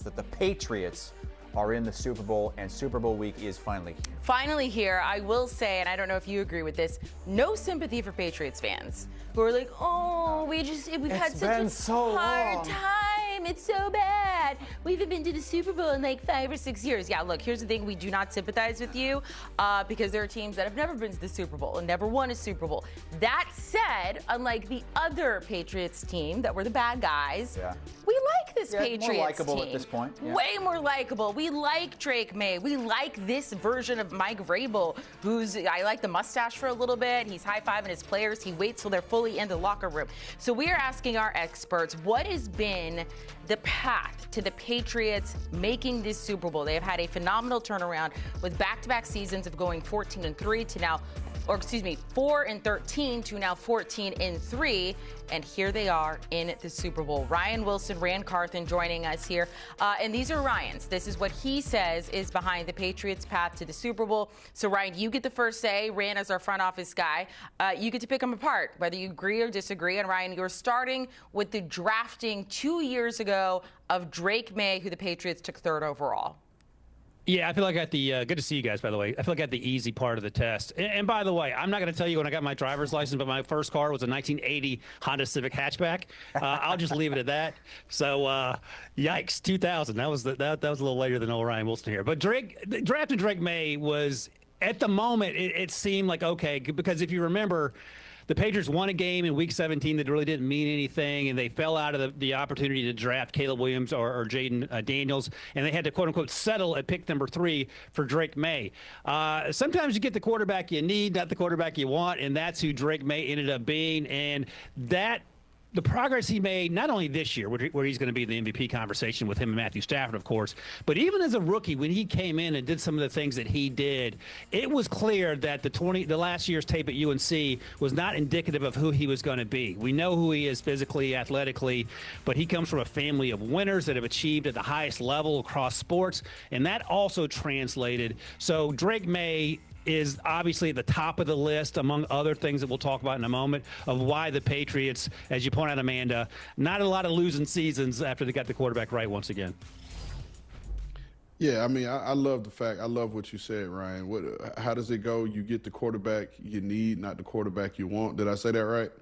that the Patriots are in the Super Bowl, and Super Bowl week is finally here. Finally here, I will say, and I don't know if you agree with this, no sympathy for Patriots fans who are like, oh, we've had such a hard time. It's so bad. We haven't been to the Super Bowl in like 5 or 6 years. Yeah, look, here's the thing. We do not sympathize with you because there are teams that have never been to the Super Bowl and never won a Super Bowl. That said, unlike the other Patriots team that were the bad guys, we like this Patriots more likable team. At this point. Yeah. Way more likable. We like Drake Maye. We like this version of Mike Vrabel, I like the mustache for a little bit. He's high-fiving his players. He waits till they're fully in the locker room. So we are asking our experts, what has been the path to the Patriots making this Super Bowl? They have had a phenomenal turnaround with back-to-back seasons of going 14-3 to now, 4-13 to now 14-3, and here they are in the Super Bowl. Ryan Wilson, Rand Carthon joining us here, and these are Ryan's. This is what he says is behind the Patriots' path to the Super Bowl. So Ryan, you get the first say. Rand, as our front office guy, you get to pick them apart, whether you agree or disagree. And Ryan, you're starting with the drafting 2 years ago of Drake Maye, who the Patriots took 3rd overall. Yeah, I feel like I got the good to see you guys, by the way. I feel like I got the easy part of the test. And by the way, I'm not going to tell you when I got my driver's license, but my first car was a 1980 Honda Civic hatchback. I'll just leave it at that. So, yikes, 2000. That was a little later than old Ryan Wilson here. But drafting Drake Maye was, at the moment, it seemed like okay, because if you remember, the Patriots won a game in Week 17 that really didn't mean anything, and they fell out of the opportunity to draft Caleb Williams or Jaden Daniels, and they had to, quote-unquote, settle at pick number 3 for Drake Maye. Sometimes you get the quarterback you need, not the quarterback you want, and that's who Drake Maye ended up being, and the progress he made, not only this year, where he's going to be in the MVP conversation with him and Matthew Stafford, of course, but even as a rookie, when he came in and did some of the things that he did, it was clear that the last year's tape at UNC was not indicative of who he was going to be. We know who he is physically, athletically, but he comes from a family of winners that have achieved at the highest level across sports, and that also translated. So Drake Maye is obviously at the top of the list, among other things that we'll talk about in a moment, of why the Patriots, as you point out, Amanda, not a lot of losing seasons after they got the quarterback right once again. Yeah, I mean, I love the fact, I love what you said, Ryan. How does it go? You get the quarterback you need, not the quarterback you want. Did I say that right?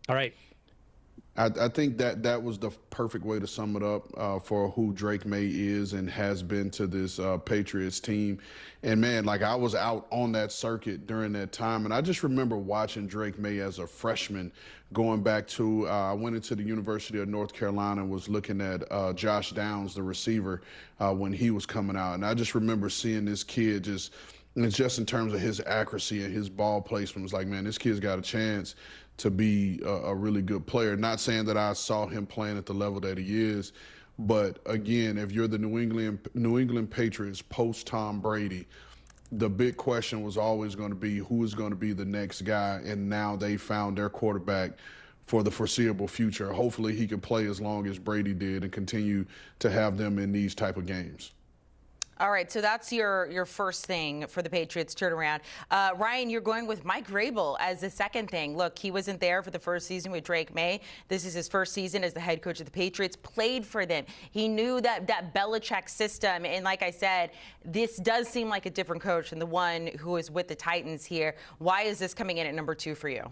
All right. I think that was the perfect way to sum it up for who Drake Maye is and has been to this Patriots team. And, man, like I was out on that circuit during that time, and I just remember watching Drake Maye as a freshman going back to I went into the University of North Carolina and was looking at Josh Downs, the receiver, when he was coming out. And I just remember seeing this kid just in terms of his accuracy and his ball placement, was like, man, this kid's got a chance to be a really good player. Not saying that I saw him playing at the level that he is, but again, if you're the New England Patriots post Tom Brady, the big question was always going to be who is going to be the next guy, and now they found their quarterback for the foreseeable future. Hopefully he can play as long as Brady did and continue to have them in these type of games. All right, so that's your first thing for the Patriots turnaround. Ryan, you're going with Mike Vrabel as the second thing. Look, he wasn't there for the first season with Drake Maye. This is his first season as the head coach of the Patriots. Played for them. He knew that Belichick system. And like I said, this does seem like a different coach than the one who is with the Titans here. Why is this coming in at number 2 for you?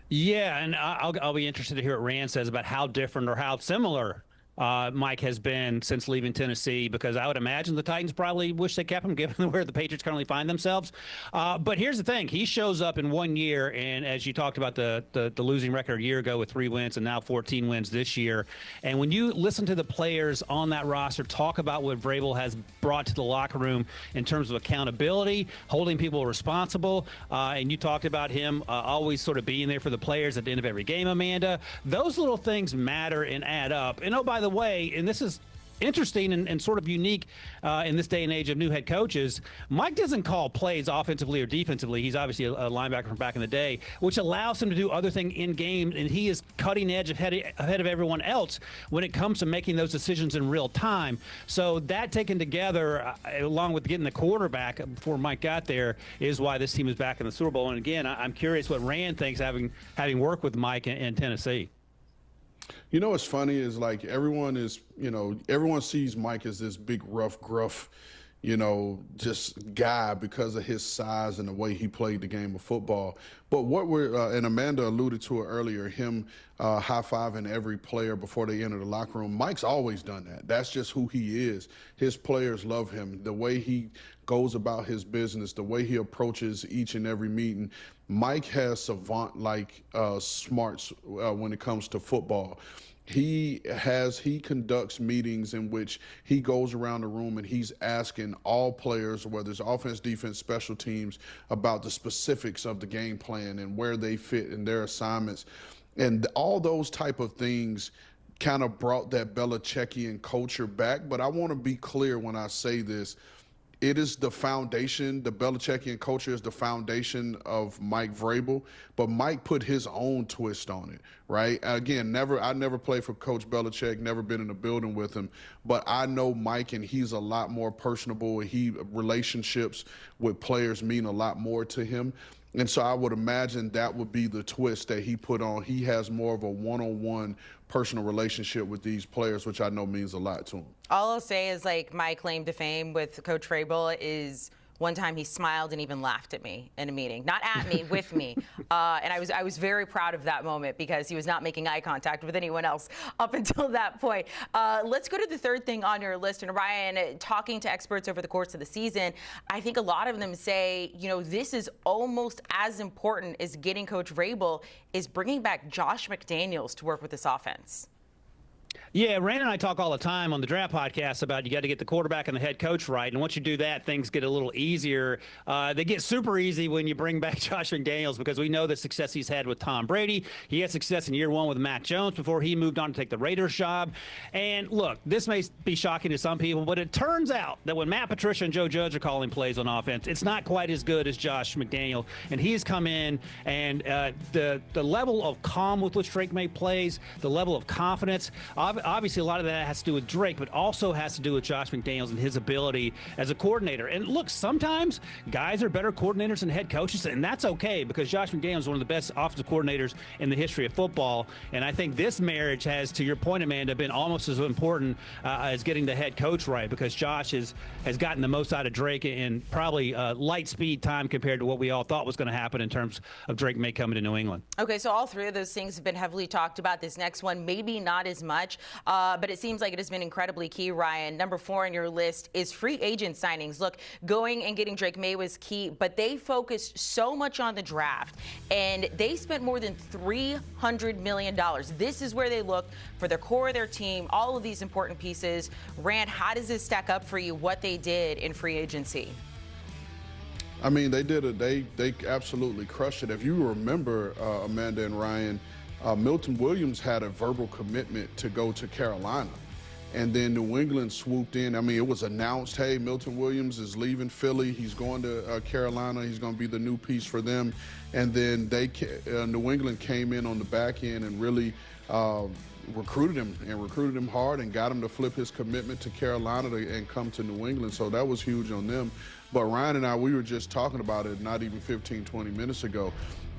Yeah, and I'll be interested to hear what Rand says about how different or how similar Mike has been since leaving Tennessee, because I would imagine the Titans probably wish they kept him given where the Patriots currently find themselves. But here's the thing. He shows up in 1 year, and as you talked about the losing record a year ago with 3 wins and now 14 wins this year. And when you listen to the players on that roster talk about what Vrabel has brought to the locker room in terms of accountability, holding people responsible, and you talked about him always sort of being there for the players at the end of every game, Amanda, those little things matter and add up. And oh, by the way, and this is interesting and sort of unique in this day and age of new head coaches, Mike doesn't call plays offensively or defensively. He's obviously a linebacker from back in the day, which allows him to do other things in game, and he is cutting edge ahead of everyone else when it comes to making those decisions in real time. So that taken together, along with getting the quarterback before Mike got there, is why this team is back in the Super Bowl. And again, I'm curious what Rand thinks, having worked with Mike in Tennessee. You know what's funny is like everyone sees Mike as this big, rough, gruff, just guy because of his size and the way he played the game of football. But what and Amanda alluded to it earlier, him high-fiving every player before they enter the locker room. Mike's always done that. That's just who he is. His players love him. The way he goes about his business, the way he approaches each and every meeting. Mike has savant-like smarts when it comes to football. He conducts meetings in which he goes around the room and he's asking all players, whether it's offense, defense, special teams, about the specifics of the game plan and where they fit in their assignments. And all those type of things kind of brought that Belichickian culture back. But I want to be clear when I say this. It is the foundation. The Belichickian culture is the foundation of Mike Vrabel, but Mike put his own twist on it, right? Again, I never played for Coach Belichick, never been in a building with him, but I know Mike, and he's a lot more personable. Relationships with players mean a lot more to him. And so I would imagine that would be the twist that he put on. He has more of a one-on-one personal relationship with these players, which I know means a lot to him. All I'll say is, like, my claim to fame with Coach Vrabel is one time he smiled and even laughed at me in a meeting. Not at me, with me. And I was very proud of that moment because he was not making eye contact with anyone else up until that point. Let's go to the third thing on your list. And Ryan, talking to experts over the course of the season, I think a lot of them say, this is almost as important as getting Coach Vrabel is bringing back Josh McDaniels to work with this offense. Yeah, Rand and I talk all the time on the Draft Podcast about you got to get the quarterback and the head coach right. And once you do that, things get a little easier. They get super easy when you bring back Josh McDaniels because we know the success he's had with Tom Brady. He had success in year one with Mac Jones before he moved on to take the Raiders job. And look, this may be shocking to some people, but it turns out that when Matt Patricia and Joe Judge are calling plays on offense, it's not quite as good as Josh McDaniel. And he's come in, and the level of calm with which Drake Maye plays, the level of confidence, obviously a lot of that has to do with Drake, but also has to do with Josh McDaniels and his ability as a coordinator. And look, sometimes guys are better coordinators than head coaches, and that's okay because Josh McDaniels is one of the best offensive coordinators in the history of football. And I think this marriage has, to your point, Amanda, been almost as important as getting the head coach right because Josh has gotten the most out of Drake in probably light speed time compared to what we all thought was going to happen in terms of Drake Maye coming to New England. Okay, so all three of those things have been heavily talked about. This next one, maybe not as much. But it seems like it has been incredibly key, Ryan. Number 4 on your list is free agent signings. Look, going and getting Drake Maye was key, but they focused so much on the draft, and they spent more than $300 million. This is where they looked for the core of their team, all of these important pieces. Rand, how does this stack up for you, what they did in free agency? I mean, they absolutely crushed it. If you remember, Amanda and Ryan, Milton Williams had a verbal commitment to go to Carolina. And then New England swooped in. I mean, it was announced, hey, Milton Williams is leaving Philly. He's going to Carolina. He's going to be the new piece for them. And then New England came in on the back end and really recruited him hard and got him to flip his commitment to Carolina and come to New England. So that was huge on them. But Ryan and I, we were just talking about it not even 15, 20 minutes ago.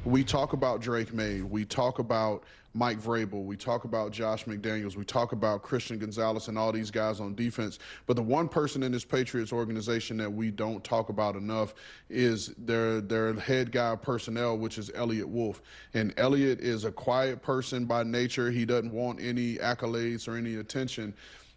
We talk about Drake Maye. We talk about Mike Vrabel. We talk about Josh McDaniels. We talk about Christian Gonzalez and all these guys on defense. But the one person in this Patriots organization that we don't talk about enough is their head guy of personnel, which is Elliott Wolf. And Elliott is a quiet person by nature. He doesn't want any accolades or any attention.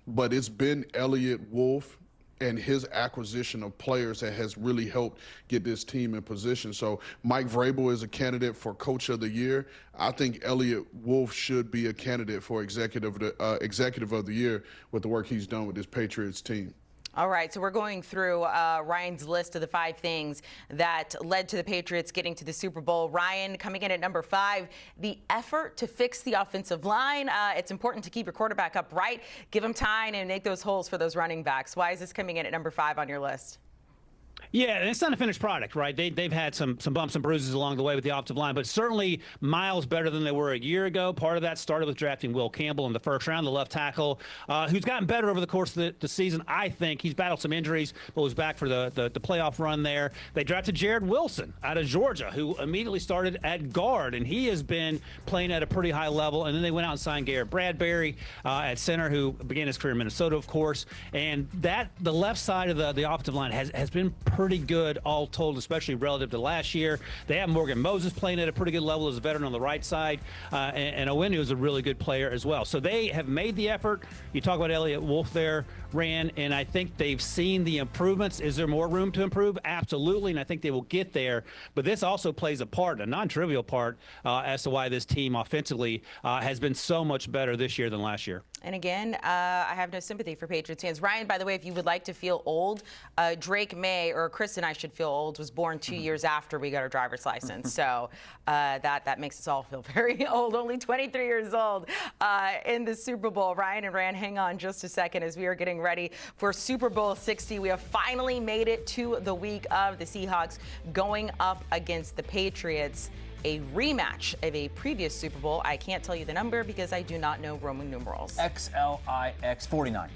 But it's been Elliott Wolf and his acquisition of players that has really helped get this team in position. So Mike Vrabel is a candidate for Coach of the Year. I think Elliott Wolf should be a candidate for Executive of the Year with the work he's done with this Patriots team. All right, so we're going through Ryan's list of the 5 things that led to the Patriots getting to the Super Bowl. Ryan, coming in at number 5, the effort to fix the offensive line. It's important to keep your quarterback upright, give him time, and make those holes for those running backs. Why is this coming in at number 5 on your list? Yeah, and it's not a finished product, right? They've had some bumps and bruises along the way with the offensive line, but certainly miles better than they were a year ago. Part of that started with drafting Will Campbell in the first round, the left tackle, who's gotten better over the course of the season. I think he's battled some injuries, but was back for the playoff run there. They drafted Jared Wilson out of Georgia, who immediately started at guard, and he has been playing at a pretty high level. And then they went out and signed Garrett Bradbury at center, who began his career in Minnesota, of course. And the left side of the offensive line has been pretty good, all told, especially relative to last year. They have Morgan Moses playing at a pretty good level as a veteran on the right side, and Owenu is a really good player as well. So they have made the effort. You talk about Elliott Wolf there, Rand, and I think they've seen the improvements. Is there more room to improve? Absolutely, and I think they will get there. But this also plays a part, a non-trivial part, as to why this team offensively has been so much better this year than last year. And again, I have no sympathy for Patriots fans. Ryan, by the way, if you would like to feel old, Drake Maye, or Chris and I should feel old, was born 2 years after we got our driver's license. So that makes us all feel very old, only 23 years old in the Super Bowl. Ryan and Rand, hang on just a second as we are getting ready for Super Bowl 60. We have finally made it to the week of the Seahawks going up against the Patriots. A rematch of a previous Super Bowl. I can't tell you the number because I do not know Roman numerals. XLIX 49.